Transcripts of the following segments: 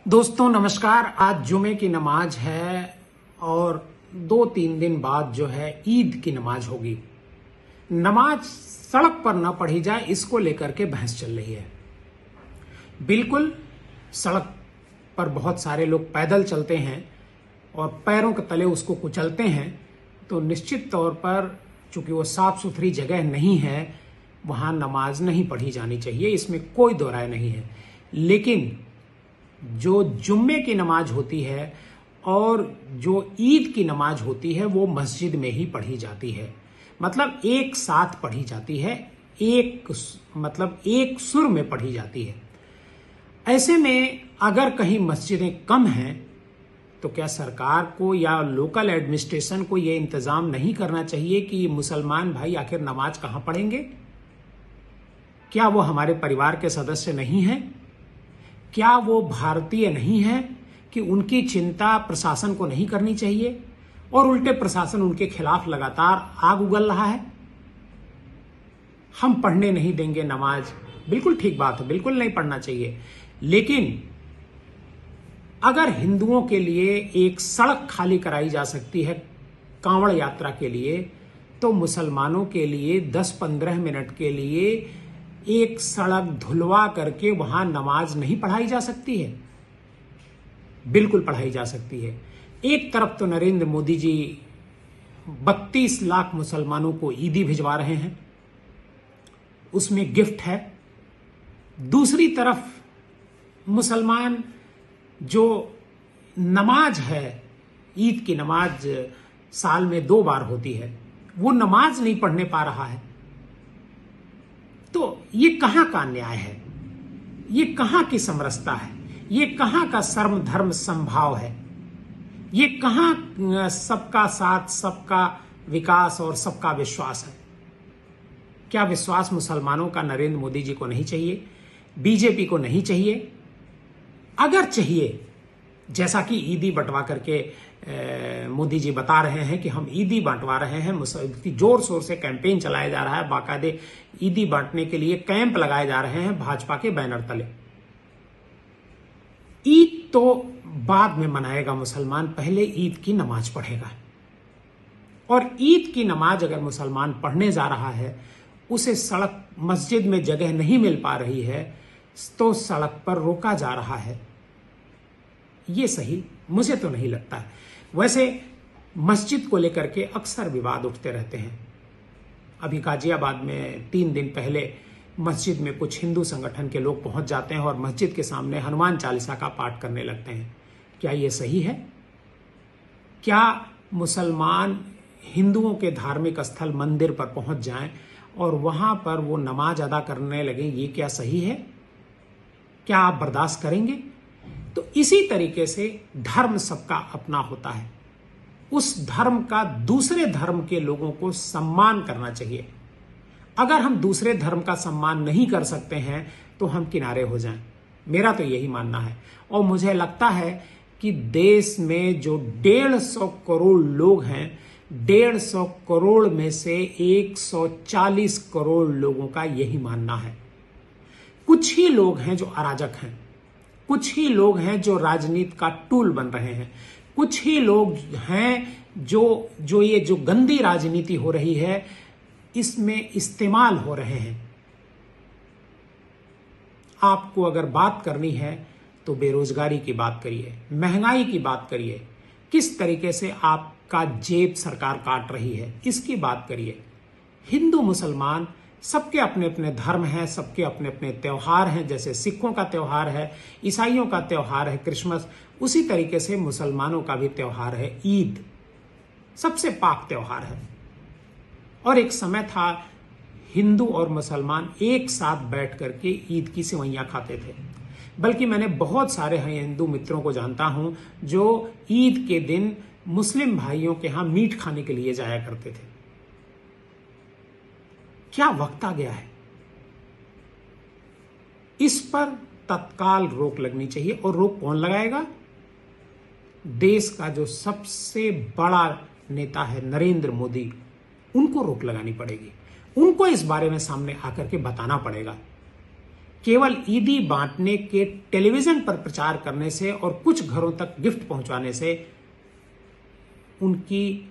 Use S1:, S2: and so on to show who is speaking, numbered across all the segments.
S1: दोस्तों नमस्कार। आज जुमे की नमाज है और 2-3 दिन बाद जो है ईद की नमाज होगी। नमाज सड़क पर न पढ़ी जाए, इसको लेकर के बहस चल रही है। बिल्कुल, सड़क पर बहुत सारे लोग पैदल चलते हैं और पैरों के तले उसको कुचलते हैं, तो निश्चित तौर पर चूंकि वो साफ सुथरी जगह नहीं है, वहां नमाज नहीं पढ़ी जानी चाहिए, इसमें कोई दो राय नहीं है। लेकिन जो जुम्मे की नमाज होती है और जो ईद की नमाज होती है वो मस्जिद में ही पढ़ी जाती है, मतलब एक साथ पढ़ी जाती है, एक सुर में पढ़ी जाती है। ऐसे में अगर कहीं मस्जिदें कम हैं तो क्या सरकार को या लोकल एडमिनिस्ट्रेशन को यह इंतजाम नहीं करना चाहिए कि मुसलमान भाई आखिर नमाज कहां पढ़ेंगे? क्या वो हमारे परिवार के सदस्य नहीं हैं? क्या वो भारतीय नहीं है कि उनकी चिंता प्रशासन को नहीं करनी चाहिए? और उल्टे प्रशासन उनके खिलाफ लगातार आग उगल रहा है। हम पढ़ने नहीं देंगे नमाज, बिल्कुल ठीक बात है, बिल्कुल नहीं पढ़ना चाहिए। लेकिन अगर हिंदुओं के लिए एक सड़क खाली कराई जा सकती है कांवड़ यात्रा के लिए, तो मुसलमानों के लिए 10-15 मिनट के लिए एक सड़क धुलवा करके वहां नमाज नहीं पढ़ाई जा सकती है? बिल्कुल पढ़ाई जा सकती है। एक तरफ तो नरेंद्र मोदी जी 32 लाख मुसलमानों को ईदी भिजवा रहे हैं, उसमें गिफ्ट है। दूसरी तरफ मुसलमान जो नमाज है, ईद की नमाज साल में 2 बार होती है, वो नमाज नहीं पढ़ने पा रहा है। तो ये कहां का न्याय है? ये कहां की समरसता है? ये कहां का सर्व धर्म समभाव है? ये कहां सबका साथ, सबका विकास और सबका विश्वास है? क्या विश्वास मुसलमानों का नरेंद्र मोदी जी को नहीं चाहिए? बीजेपी को नहीं चाहिए? अगर चाहिए, जैसा कि ईदी बंटवा करके मोदी जी बता रहे हैं कि हम ईदी बांटवा रहे हैं, जोर शोर से कैंपेन चलाया जा रहा है, बाकायदे ईदी बांटने के लिए कैंप लगाए जा रहे हैं भाजपा के बैनर तले। ईद तो बाद में मनाएगा मुसलमान, पहले ईद की नमाज पढ़ेगा। और ईद की नमाज अगर मुसलमान पढ़ने जा रहा है, उसे सड़क मस्जिद में जगह नहीं मिल पा रही है, तो सड़क पर रोका जा रहा है। ये सही मुझे तो नहीं लगता है। वैसे मस्जिद को लेकर के अक्सर विवाद उठते रहते हैं। अभी गाजियाबाद में 3 दिन पहले मस्जिद में कुछ हिंदू संगठन के लोग पहुंच जाते हैं और मस्जिद के सामने हनुमान चालीसा का पाठ करने लगते हैं। क्या ये सही है? क्या मुसलमान हिंदुओं के धार्मिक स्थल मंदिर पर पहुंच जाएं और वहां पर वो नमाज अदा करने लगे, ये क्या सही है? क्या आप बर्दाश्त करेंगे? तो इसी तरीके से धर्म सबका अपना होता है। उस धर्म का दूसरे धर्म के लोगों को सम्मान करना चाहिए। अगर हम दूसरे धर्म का सम्मान नहीं कर सकते हैं तो हम किनारे हो जाएं, मेरा तो यही मानना है। और मुझे लगता है कि देश में जो 150 करोड़ लोग हैं, 150 करोड़ में से 140 करोड़ लोगों का यही मानना है। कुछ ही लोग हैं जो अराजक हैं, कुछ ही लोग हैं जो राजनीति का टूल बन रहे हैं, कुछ ही लोग हैं जो ये जो गंदी राजनीति हो रही है इसमें इस्तेमाल हो रहे हैं। आपको अगर बात करनी है तो बेरोजगारी की बात करिए, महंगाई की बात करिए, किस तरीके से आपका जेब सरकार काट रही है, इसकी बात करिए। हिंदू मुसलमान सबके अपने अपने धर्म हैं, सबके अपने अपने त्योहार हैं। जैसे सिखों का त्योहार है, ईसाइयों का त्योहार है क्रिसमस, उसी तरीके से मुसलमानों का भी त्योहार है ईद, सबसे पाक त्योहार है। और एक समय था हिंदू और मुसलमान एक साथ बैठ करके ईद की सेवइयां खाते थे। बल्कि मैंने बहुत सारे हिंदू मित्रों को जानता हूं जो ईद के दिन मुस्लिम भाइयों के यहां मीट खाने के लिए जाया करते थे। क्या वक्त आ गया है? इस पर तत्काल रोक लगनी चाहिए। और रोक कौन लगाएगा? देश का जो सबसे बड़ा नेता है नरेंद्र मोदी, उनको रोक लगानी पड़ेगी। उनको इस बारे में सामने आकर के बताना पड़ेगा केवल ईदी बांटने के टेलीविजन पर प्रचार करने से और कुछ घरों तक गिफ्ट पहुंचाने से उनकी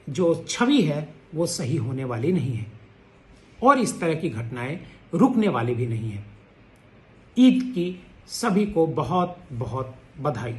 S1: जो छवि है वो सही होने वाली नहीं है और इस तरह की घटनाएं रुकने वाली भी नहीं है। ईद की सभी को बहुत बहुत बधाई।